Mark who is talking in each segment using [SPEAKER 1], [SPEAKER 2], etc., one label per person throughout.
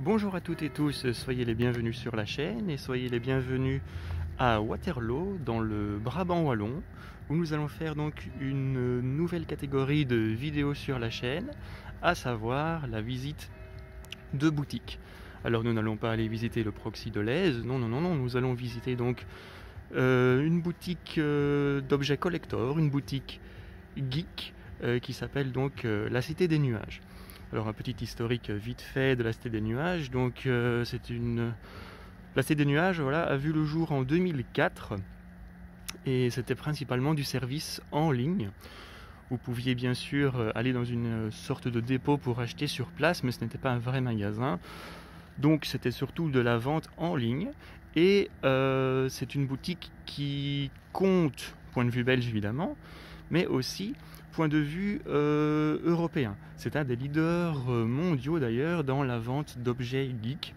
[SPEAKER 1] Bonjour à toutes et tous, soyez les bienvenus sur la chaîne et soyez les bienvenus à Waterloo dans le Brabant wallon où nous allons faire donc une nouvelle catégorie de vidéos sur la chaîne, à savoir la visite de boutiques. Alors nous n'allons pas aller visiter le Proxy de l'Aise, non, nous allons visiter donc une boutique d'objets collector, une boutique geek qui s'appelle donc la Cité des Nuages. Alors un petit historique vite fait de la Cité des Nuages. Donc la Cité des Nuages, voilà, a vu le jour en 2004 et c'était principalement du service en ligne. Vous pouviez bien sûr aller dans une sorte de dépôt pour acheter sur place, mais ce n'était pas un vrai magasin. Donc c'était surtout de la vente en ligne. Et c'est une boutique qui compte, point de vue belge évidemment, mais aussi point de vue européen. C'est un des leaders mondiaux d'ailleurs dans la vente d'objets geeks,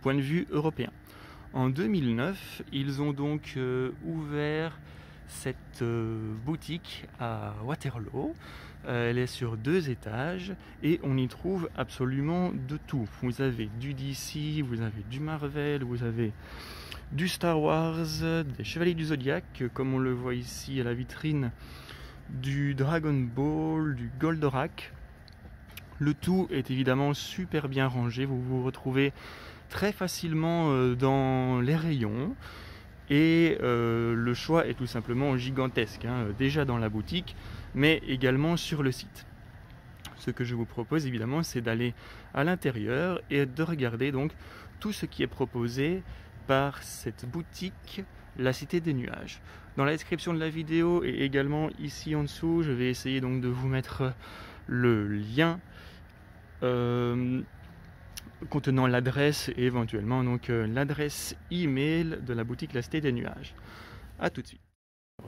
[SPEAKER 1] point de vue européen. En 2009, ils ont donc ouvert cette boutique à Waterloo. Elle est sur 2 étages et on y trouve absolument de tout. Vous avez du DC, vous avez du Marvel, vous avez du Star Wars, des Chevaliers du Zodiac, comme on le voit ici à la vitrine, du Dragon Ball, du Goldorak. Le tout est évidemment super bien rangé, vous vous retrouvez très facilement dans les rayons et le choix est tout simplement gigantesque, hein, déjà dans la boutique mais également sur le site. Ce que je vous propose évidemment, c'est d'aller à l'intérieur et de regarder donc tout ce qui est proposé par cette boutique La Cité des Nuages. Dans la description de la vidéo et également ici en dessous, je vais essayer donc de vous mettre le lien contenant l'adresse et éventuellement donc l'adresse email de la boutique La Cité des Nuages. A tout de suite.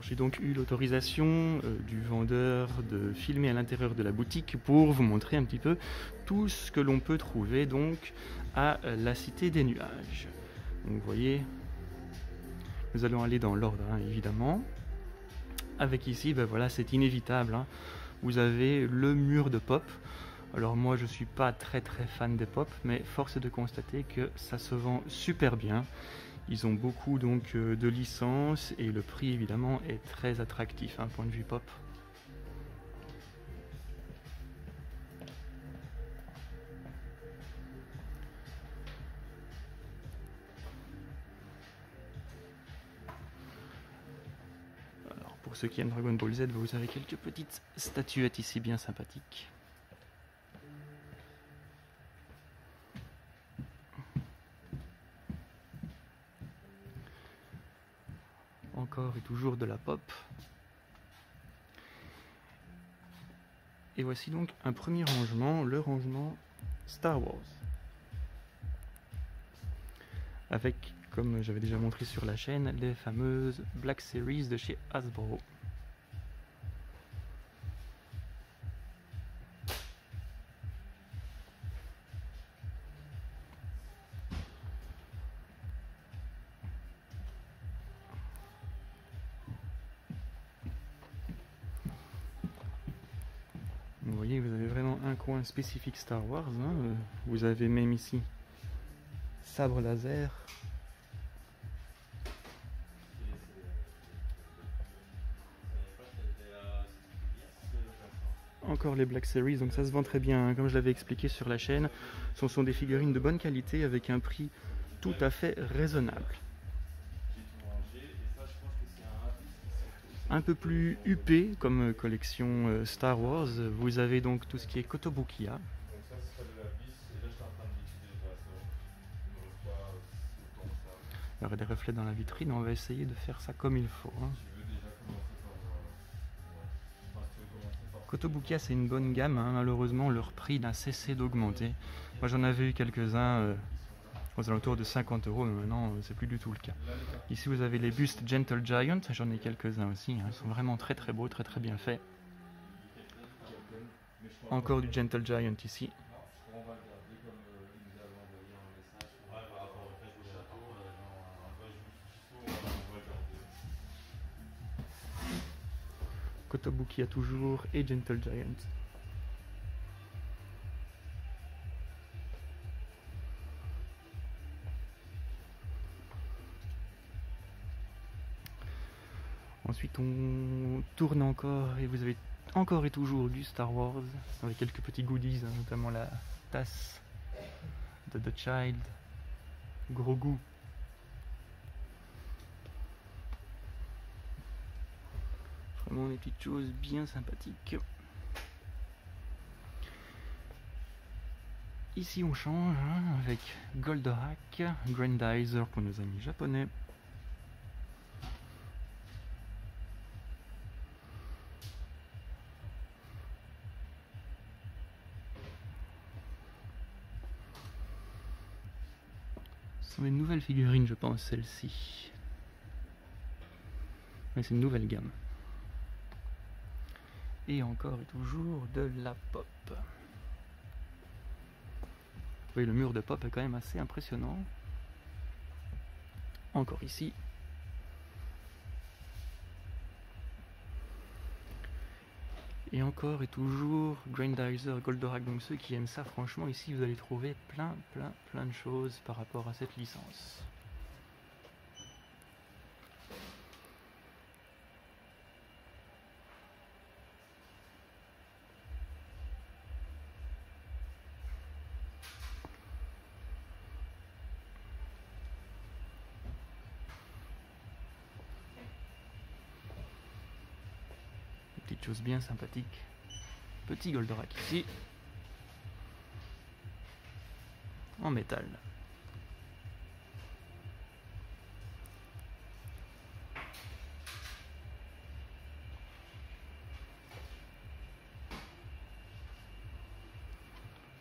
[SPEAKER 1] J'ai donc eu l'autorisation du vendeur de filmer à l'intérieur de la boutique pour vous montrer un petit peu tout ce que l'on peut trouver donc à la Cité des Nuages. Donc vous voyez, nous allons aller dans l'ordre hein, évidemment. Avec ici, ben voilà, c'est inévitable. Hein. Vous avez le mur de pop. Alors moi je suis pas très fan des pop, mais force est de constater que ça se vend super bien. Ils ont beaucoup donc de licences et le prix évidemment est très attractif, hein, point de vue pop. Alors pour ceux qui aiment Dragon Ball Z, vous avez quelques petites statuettes ici bien sympathiques. Encore et toujours de la pop. Et voici donc un premier rangement, le rangement Star Wars. Avec, comme j'avais déjà montré sur la chaîne, les fameuses Black Series de chez Hasbro. Vous voyez, vous avez vraiment un coin spécifique Star Wars. Hein. Vous avez même ici sabre laser. Encore les Black Series, donc ça se vend très bien. Hein. Comme je l'avais expliqué sur la chaîne, ce sont des figurines de bonne qualité avec un prix tout à fait raisonnable. Un peu plus huppé comme collection Star Wars, vous avez donc tout ce qui est Kotobukiya. Il y aura des reflets dans la vitrine, on va essayer de faire ça comme il faut. Hein. Kotobukiya c'est une bonne gamme, hein. Malheureusement leur prix n'a cessé d'augmenter. Moi j'en avais eu quelques-uns aux alentours de 50 €, mais maintenant c'est plus du tout le cas. Ici vous avez les bustes Gentle Giant, j'en ai quelques-uns aussi, hein. Ils sont vraiment très beaux, très bien faits. Encore du Gentle Giant ici. Kotobukiya toujours et Gentle Giant. Ensuite on tourne encore et vous avez encore et toujours du Star Wars avec quelques petits goodies, hein, notamment la tasse de The Child, gros goût. Vraiment des petites choses bien sympathiques. Ici on change hein, avec Goldorak, Grandizer pour nos amis japonais. Ce sont les nouvelles figurines je pense celles-ci. Mais c'est une nouvelle gamme. Et encore et toujours de la pop. Oui, le mur de pop est quand même assez impressionnant. Encore ici. Et encore et toujours Grandizer, Goldorak. Donc ceux qui aiment ça, franchement, ici vous allez trouver plein de choses par rapport à cette licence. Petite chose bien sympathique. Petit Goldorak ici. En métal.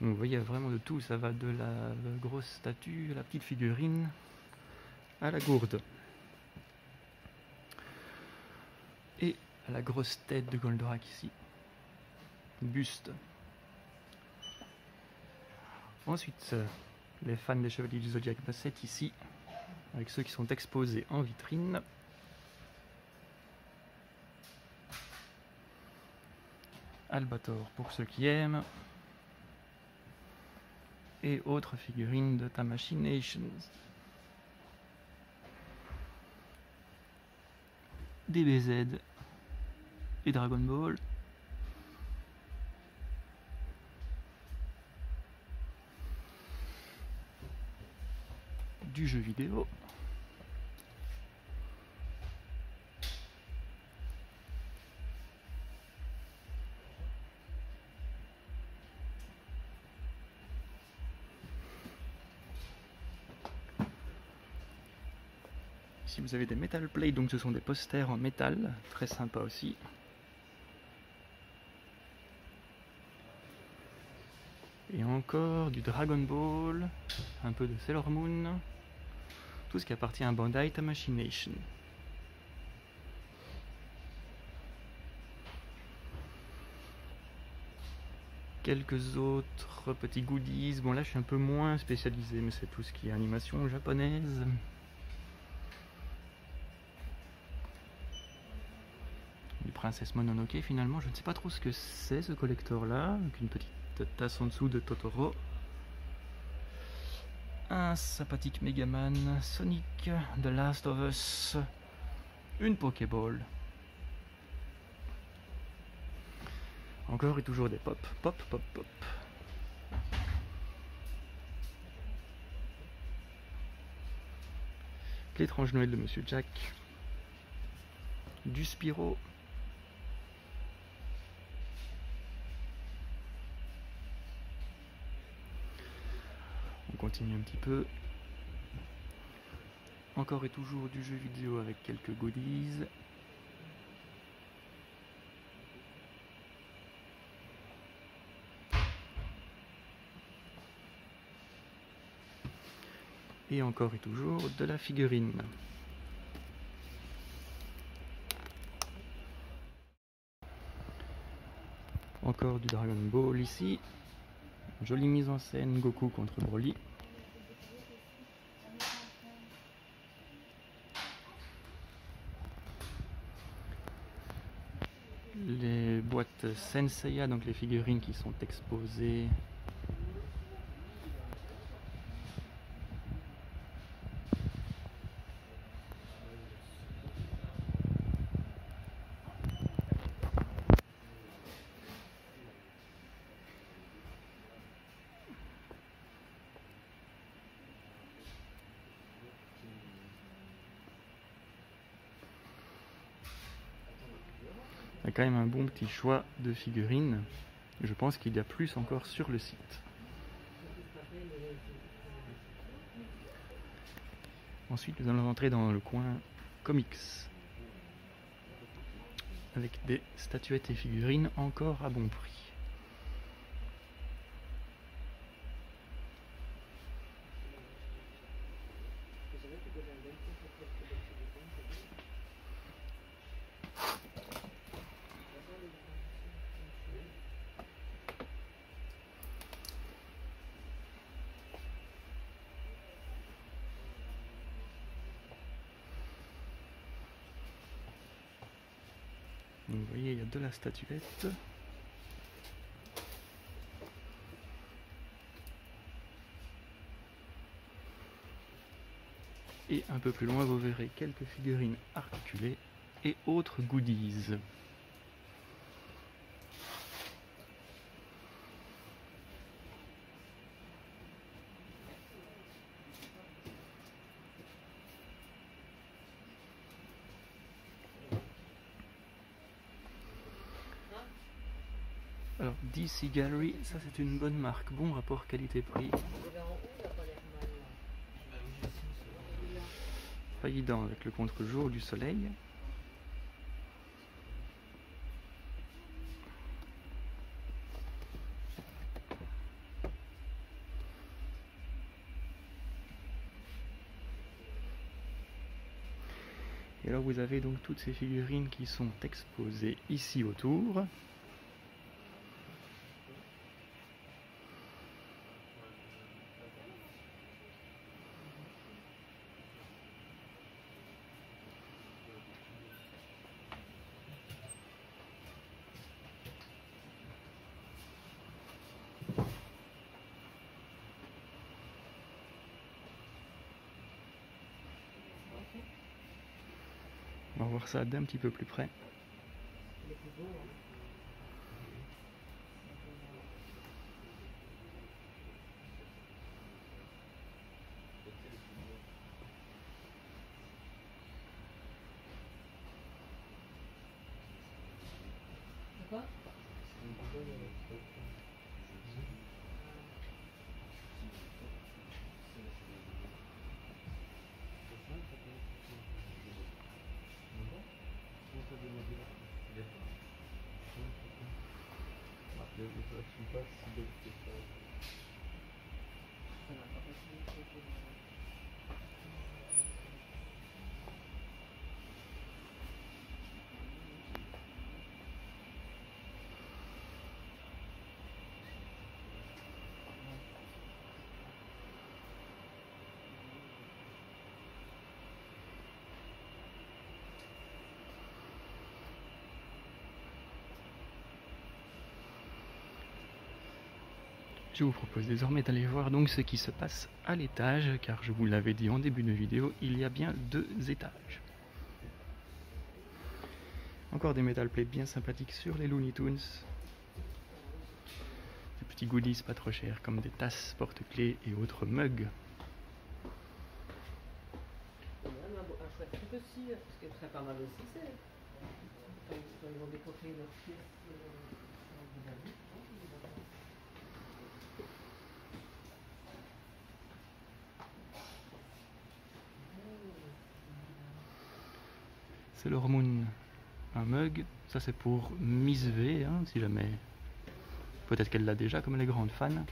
[SPEAKER 1] Donc vous voyez, il y a vraiment de tout. Ça va de la grosse statue, à la petite figurine, à la gourde. Et à la grosse tête de Goldorak ici. Buste. Ensuite, les fans des Chevaliers du Zodiac Basset ici, avec ceux qui sont exposés en vitrine. Albator pour ceux qui aiment. Et autres figurines de Tamashii Nations. DBZ et Dragon Ball. Du jeu vidéo. Ici vous avez des metal plates, donc ce sont des posters en métal, très sympa aussi. Et encore du Dragon Ball, un peu de Sailor Moon, tout ce qui appartient à Bandai Tamashii Nation. Quelques autres petits goodies, bon là je suis un peu moins spécialisé, mais c'est tout ce qui est animation japonaise. Du Princesse Mononoke finalement, je ne sais pas trop ce que c'est ce collector là, avec une petite tasse en dessous de Totoro. Un sympathique Megaman, Sonic, The Last of Us, une Pokéball. Encore et toujours des pop, pop. L'étrange Noël de Monsieur Jack, du Spyro. On continue un petit peu. Encore et toujours du jeu vidéo avec quelques goodies. Et encore et toujours de la figurine. Encore du Dragon Ball ici. Jolie mise en scène, Goku contre Broly. Les boîtes Senseiya, donc les figurines qui sont exposées. a quand même un bon petit choix de figurines. Je pense qu'il y a plus encore sur le site. Ensuite, nous allons entrer dans le coin comics, avec des statuettes et figurines encore à bon prix. Donc, vous voyez, il y a de la statuette. Et un peu plus loin, vous verrez quelques figurines articulées et autres goodies. Alors, DC Gallery, ça c'est une bonne marque, bon rapport qualité-prix. Pas évident avec le contre-jour du soleil. Et alors vous avez donc toutes ces figurines qui sont exposées ici autour. On va voir ça d'un petit peu plus près. Je vous propose désormais d'aller voir donc ce qui se passe à l'étage, car je vous l'avais dit en début de vidéo, il y a bien 2 étages. Encore des metal plates bien sympathiques sur les Looney Tunes. Des petits goodies pas trop chers comme des tasses, porte-clés et autres mugs.
[SPEAKER 2] Un chouette truc aussi, parce que très pas mal aussi, c'est quand ils vont décorer leurs pièces.
[SPEAKER 1] C'est leur Moon, un mug, ça c'est pour Miss V, hein, si jamais, peut-être qu'elle l'a déjà comme elle est grande fan.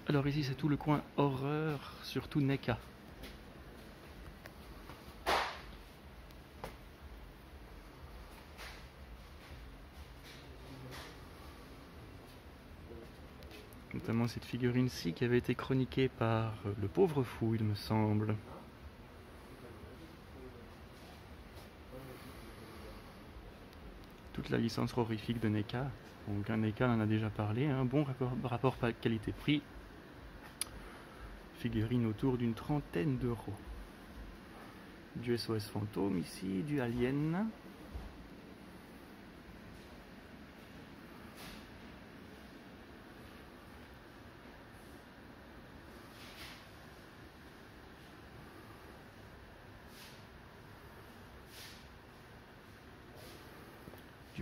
[SPEAKER 1] Alors ici c'est tout le coin horreur, surtout NECA. Notamment cette figurine-ci qui avait été chroniquée par le pauvre fou, il me semble. Toute la licence horrifique de NECA. Donc un NECA, on en a déjà parlé, un bon rapport qualité-prix. Figurine autour d'une 30aine d'euros. Du SOS Fantôme ici, du Alien.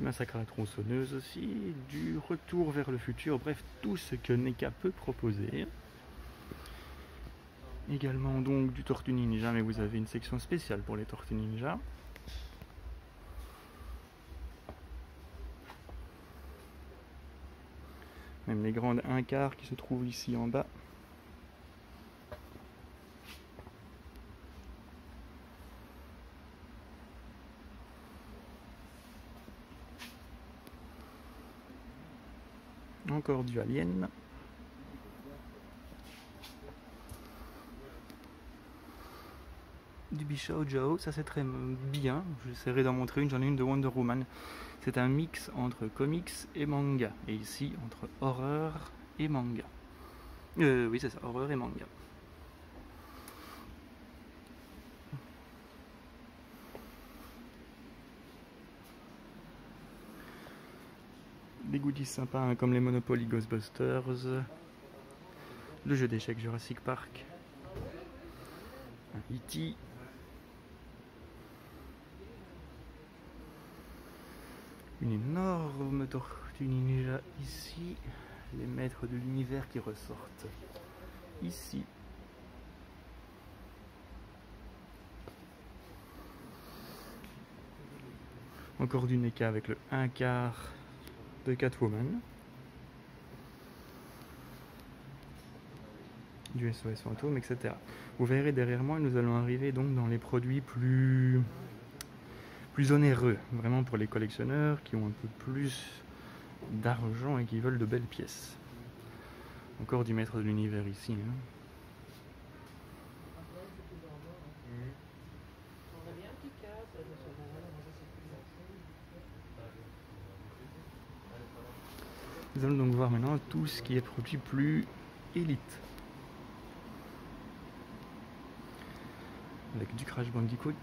[SPEAKER 1] du massacre à la tronçonneuse aussi, du retour vers le futur, bref, tout ce que NECA peut proposer. Également donc du Tortue Ninja, mais vous avez une section spéciale pour les Tortues Ninja. Même les grandes 1/4 qui se trouvent ici en bas. Encore du Alien. Du Bishao Jao, ça c'est très bien. J'essaierai d'en montrer une, j'en ai une de Wonder Woman. C'est un mix entre comics et manga. Et ici, entre horreur et manga. Oui, c'est ça, horreur et manga. Des goodies sympas hein, comme les Monopoly Ghostbusters, le jeu d'échecs Jurassic Park, un E.T. Une énorme Tortue Ninja ici, les maîtres de l'univers qui ressortent ici. Encore du NECA avec le 1/4 de Catwoman. Du SOS Fantôme, etc. Vous verrez derrière moi, nous allons arriver donc dans les produits plus onéreux, vraiment pour les collectionneurs qui ont un peu plus d'argent et qui veulent de belles pièces. Encore du maître de l'univers ici. Hein. Nous allons donc voir maintenant tout ce qui est produit plus élite. Avec du Crash Bandicoot.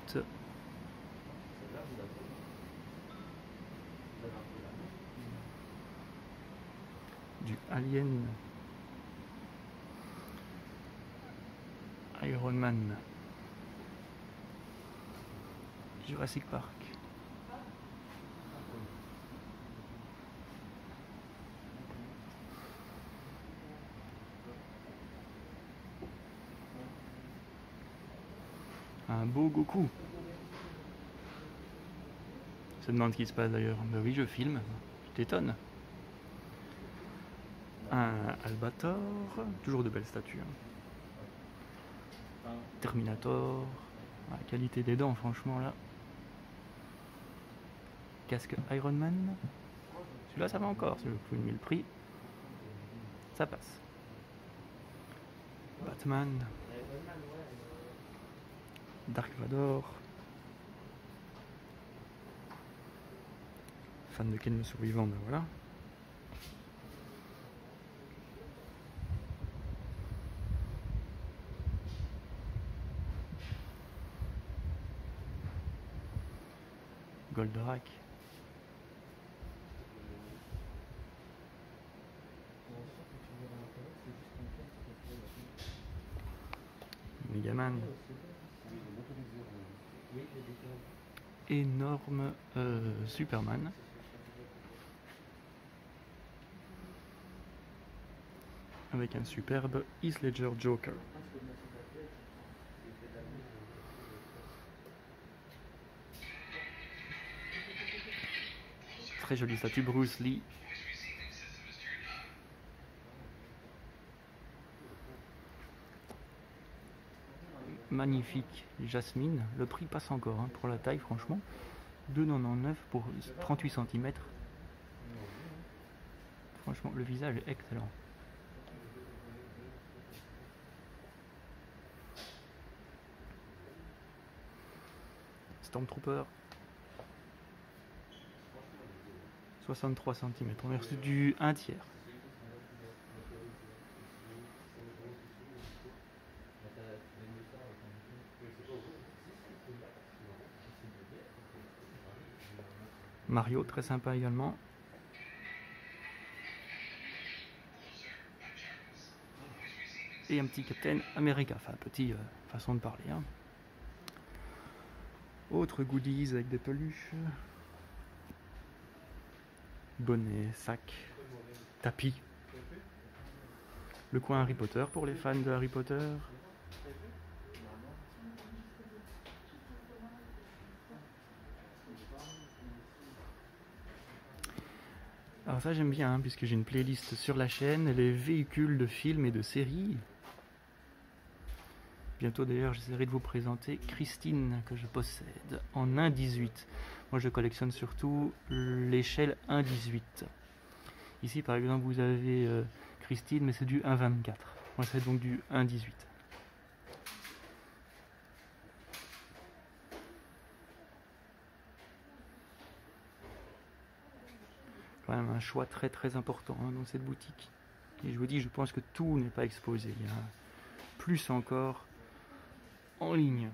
[SPEAKER 1] Du Alien. Iron Man. Jurassic Park. Un beau Goku. Je me demande ce qui se passe d'ailleurs. Ben oui, je filme. Je t'étonne. Un Albator. Toujours de belles statues. Terminator. La qualité des dents, franchement, là. Casque Iron Man. Celui-là, ça va encore. Si je trouve 1000 prix, ça passe. Batman. Dark Vador. Fan de Ken le survivant, ben voilà. Goldorak. Megaman. Énorme Superman. Avec un superbe Heath Ledger Joker. Très jolie statue Bruce Lee. Magnifique Jasmine. Le prix passe encore hein, pour la taille, franchement. 2,99 pour 38 cm. Franchement, le visage est excellent. Stormtrooper. 63 cm. On a reçu du 1/3. Mario, très sympa également. Et un petit Captain America, enfin petit façon de parler. Hein. Autres goodies avec des peluches. Bonnet, sac, tapis. Le coin Harry Potter pour les fans de Harry Potter. Alors ça j'aime bien, hein, puisque j'ai une playlist sur la chaîne, les véhicules de films et de séries. Bientôt d'ailleurs j'essaierai de vous présenter Christine que je possède en 1,18. Moi je collectionne surtout l'échelle 1,18. Ici par exemple vous avez Christine, mais c'est du 1,24. Moi c'est donc du 1,18. Quand même un choix très très important, hein, dans cette boutique. Et je vous dis, je pense que tout n'est pas exposé. Il y a plus encore en ligne.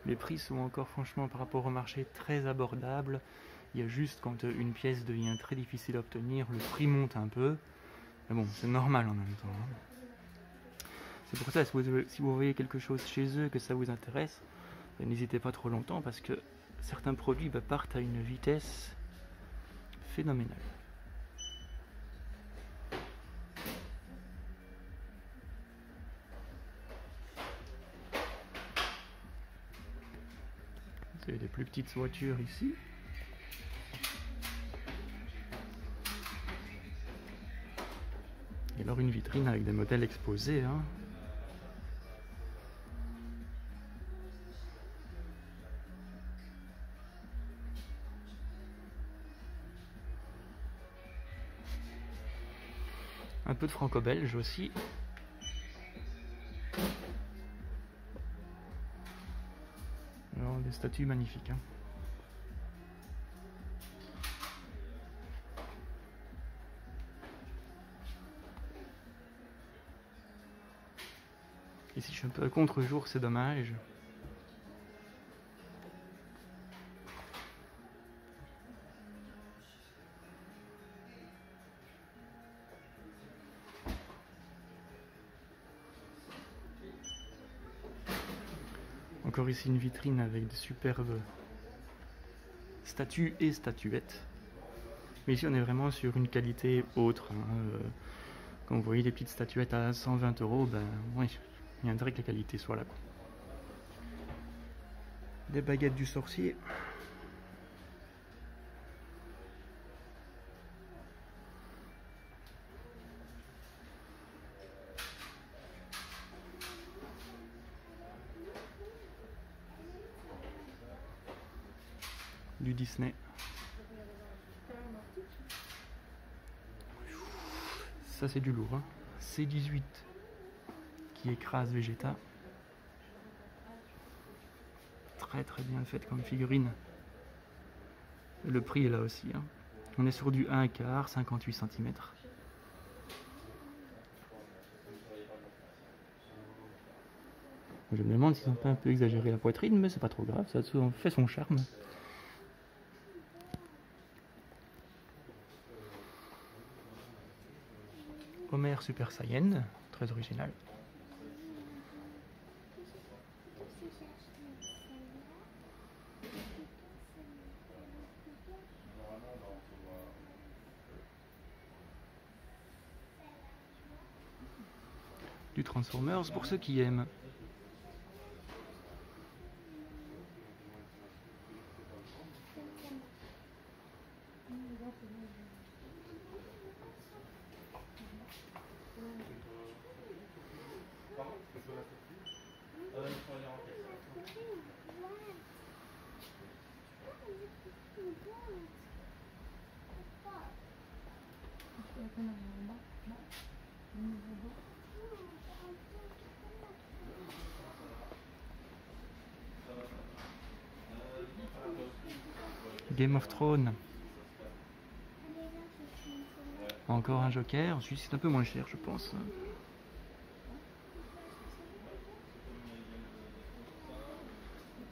[SPEAKER 1] Les prix sont encore franchement par rapport au marché très abordables. Il y a juste quand une pièce devient très difficile à obtenir, le prix monte un peu. Mais bon, c'est normal en même temps, hein. C'est pour ça, si vous voyez quelque chose chez eux, que ça vous intéresse, n'hésitez pas trop longtemps parce que certains produits partent à une vitesse phénoménale. Vous avez des plus petites voitures ici. Et alors une vitrine avec des modèles exposés, hein. Un peu de franco-belge aussi. Alors, des statues magnifiques, hein. Ici je suis un peu à contre-jour, c'est dommage. Encore ici une vitrine avec de superbes statues et statuettes. Mais ici on est vraiment sur une qualité autre, hein. Quand vous voyez des petites statuettes à 120 €, ben oui, il y a intérêt que la qualité soit là, quoi. Des baguettes du sorcier. Du Disney. Ça c'est du lourd, hein. C18 qui écrase Vegeta. Très très bien faite comme figurine. Le prix est là aussi, hein. On est sur du 1/4, 58 cm. Je me demande s'ils n'ont pas un peu exagéré la poitrine, mais c'est pas trop grave, ça fait son charme. Homer Super Saiyan, très original. Du Transformers pour ceux qui aiment. Game of Thrones. Encore un Joker, celui-ci c'est un peu moins cher je pense.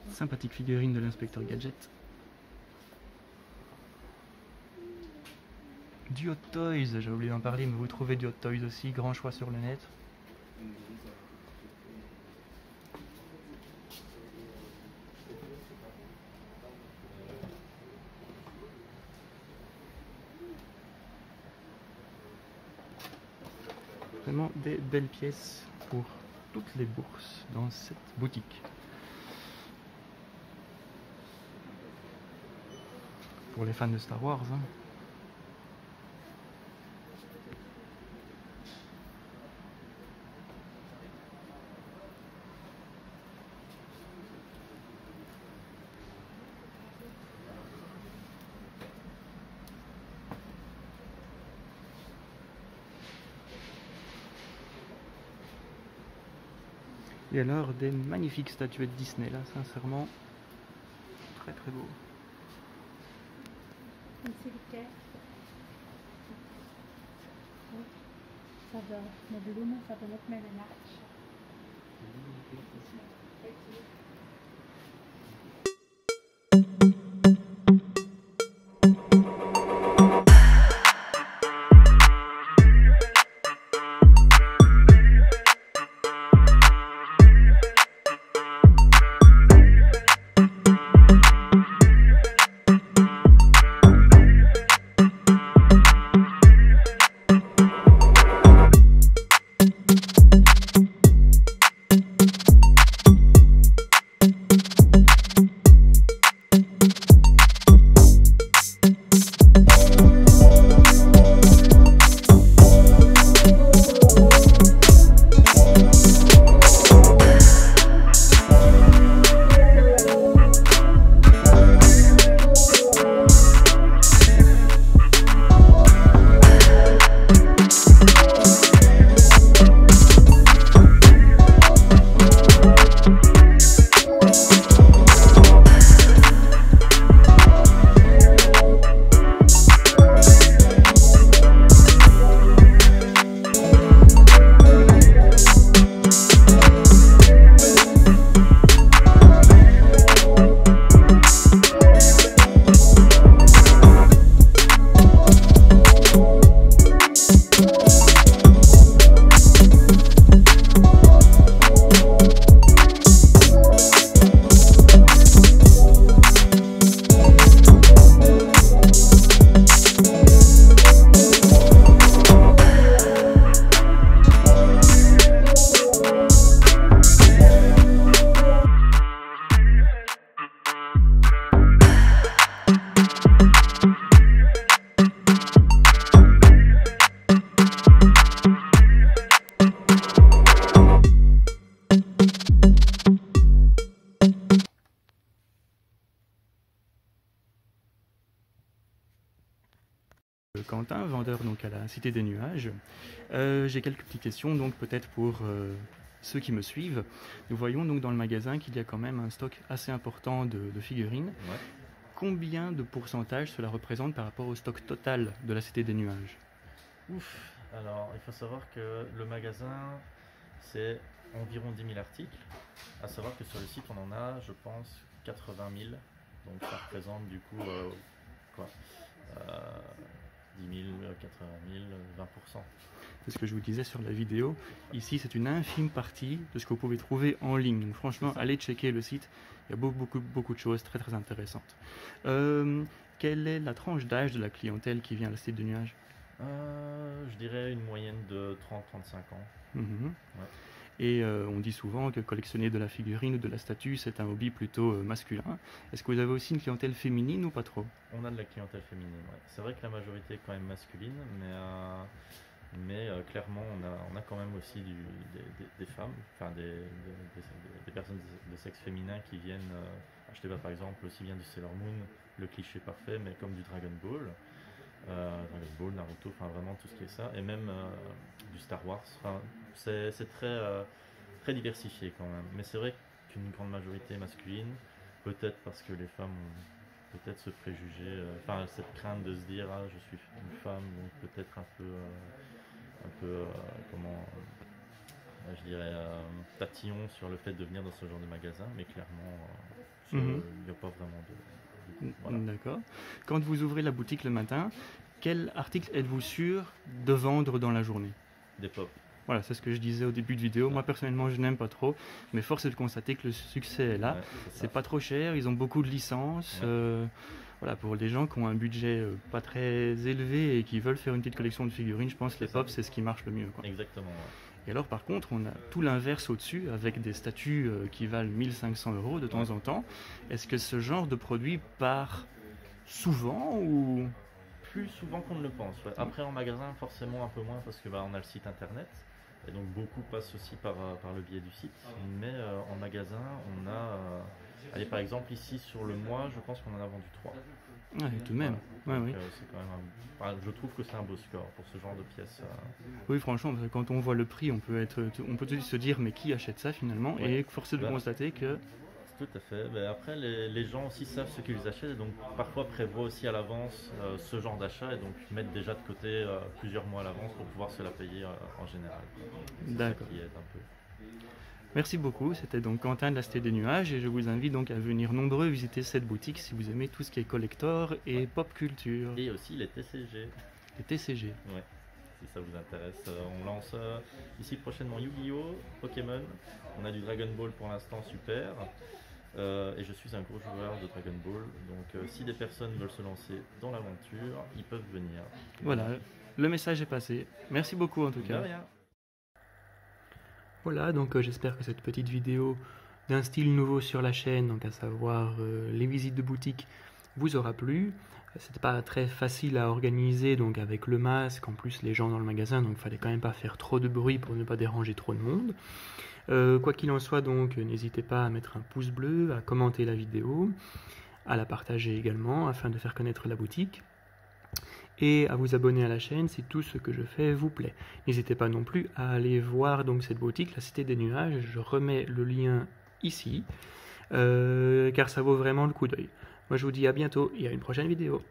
[SPEAKER 1] Sympathique figurine de l'inspecteur Gadget. Du Hot Toys, j'ai oublié d'en parler, mais vous trouvez du Hot Toys aussi, grand choix sur le net. Vraiment des belles pièces pour toutes les bourses dans cette boutique. Pour les fans de Star Wars, hein. Et alors des magnifiques statuettes Disney là, sincèrement, très très beau.
[SPEAKER 3] De bloemen, ze hebben ook met een nachtje.
[SPEAKER 1] Quentin, vendeur donc à la Cité des Nuages. J'ai quelques petites questions donc peut-être pour ceux qui me suivent. Nous voyons donc dans le magasin qu'il y a quand même un stock assez important de figurines.
[SPEAKER 4] Ouais.
[SPEAKER 1] Combien de pourcentage cela représente par rapport au stock total de la Cité des Nuages?
[SPEAKER 4] Ouf. Alors, il faut savoir que le magasin, c'est environ 10 000 articles. À savoir que sur le site, on en a, je pense, 80 000. Donc, ça représente du coup, quoi 10 000, 80 000, 20%.
[SPEAKER 1] C'est ce que je vous disais sur la vidéo. Ici, c'est une infime partie de ce que vous pouvez trouver en ligne. Donc, franchement, allez checker le site. Il y a beaucoup de choses très très intéressantes. Quelle est la tranche d'âge de la clientèle qui vient à la Cité des Nuages?
[SPEAKER 4] Je dirais une moyenne de 30-35 ans.
[SPEAKER 1] Mhm.
[SPEAKER 4] Ouais.
[SPEAKER 1] Et on dit souvent que collectionner de la figurine ou de la statue, c'est un hobby plutôt masculin. Est-ce que vous avez aussi une clientèle féminine ou pas trop?
[SPEAKER 4] On a de la clientèle féminine, ouais. C'est vrai que la majorité est quand même masculine, mais clairement on a quand même aussi des femmes, enfin des personnes de sexe féminin qui viennent acheter par exemple aussi bien du Sailor Moon, le cliché parfait, mais comme du Dragon Ball. Dragon Ball, Naruto, enfin vraiment tout ce qui est ça, et même du Star Wars. Enfin, c'est très diversifié quand même. Mais c'est vrai qu'une grande majorité est masculine, peut-être parce que les femmes ont peut-être ce préjugé, enfin cette crainte de se dire ah je suis une femme, donc peut-être un peu comment je dirais tatillon sur le fait de venir dans ce genre de magasin, mais clairement il n'y a pas vraiment de voilà.
[SPEAKER 1] D'accord. Quand vous ouvrez la boutique le matin, quel article êtes-vous sûr de vendre dans la journée?
[SPEAKER 4] Des pop.
[SPEAKER 1] Voilà, c'est ce que je disais au début de vidéo. Moi personnellement je n'aime pas trop, mais force est de constater que le succès est là.
[SPEAKER 4] Ouais,
[SPEAKER 1] C'est pas trop cher, ils ont beaucoup de licences.
[SPEAKER 4] Ouais.
[SPEAKER 1] Voilà, pour les gens qui ont un budget pas très élevé et qui veulent faire une petite collection de figurines, je pense que les pop c'est ce qui marche le mieux, quoi.
[SPEAKER 4] Exactement. Ouais.
[SPEAKER 1] Et alors par contre on a tout l'inverse au-dessus avec des statues qui valent 1500 € de temps en temps. Est-ce que ce genre de produit part souvent ou...
[SPEAKER 4] Plus souvent qu'on ne le pense. Ouais. Après en magasin forcément un peu moins parce que on a le site internet et donc beaucoup passent aussi par le biais du site. Mais en magasin on a, allez par exemple ici sur le mois je pense qu'on en a vendu 3.
[SPEAKER 1] Ouais, tout de même.
[SPEAKER 4] Voilà.
[SPEAKER 1] Ouais,
[SPEAKER 4] Donc,
[SPEAKER 1] oui.
[SPEAKER 4] c'est quand même je trouve que c'est un beau score pour ce genre de pièces.
[SPEAKER 1] Oui, franchement, parce que quand on voit le prix, on peut tout de suite se dire mais qui achète ça finalement?
[SPEAKER 4] Ouais.
[SPEAKER 1] Et force est de
[SPEAKER 4] Bah.
[SPEAKER 1] constater que...
[SPEAKER 4] Tout à fait. Mais après, les gens aussi savent ce qu'ils achètent et donc parfois prévoient aussi à l'avance ce genre d'achat et donc mettent déjà de côté plusieurs mois à l'avance pour pouvoir se la payer en général. C'est ça
[SPEAKER 1] D'accord.
[SPEAKER 4] qui aide un peu.
[SPEAKER 1] Merci beaucoup, c'était donc Quentin de la Cité des Nuages et je vous invite donc à venir nombreux visiter cette boutique si vous aimez tout ce qui est collector et pop culture.
[SPEAKER 4] Et aussi les TCG.
[SPEAKER 1] Les TCG.
[SPEAKER 4] Ouais. Si ça vous intéresse, on lance ici prochainement Yu-Gi-Oh, Pokémon. On a du Dragon Ball pour l'instant, super. Et je suis un gros joueur de Dragon Ball, donc si des personnes veulent se lancer dans l'aventure, ils peuvent venir.
[SPEAKER 1] Voilà, le message est passé. Merci beaucoup en tout
[SPEAKER 4] De
[SPEAKER 1] cas.
[SPEAKER 4] rien.
[SPEAKER 1] Voilà, donc j'espère que cette petite vidéo d'un style nouveau sur la chaîne, donc à savoir les visites de boutique, vous aura plu. C'était pas très facile à organiser, donc avec le masque, en plus les gens dans le magasin, donc il fallait quand même pas faire trop de bruit pour ne pas déranger trop de monde. Quoi qu'il en soit, donc n'hésitez pas à mettre un pouce bleu, à commenter la vidéo, à la partager également afin de faire connaître la boutique et à vous abonner à la chaîne si tout ce que je fais vous plaît. N'hésitez pas non plus à aller voir donc cette boutique, la Cité des Nuages. Je remets le lien ici car ça vaut vraiment le coup d'œil. Moi je vous dis à bientôt et à une prochaine vidéo.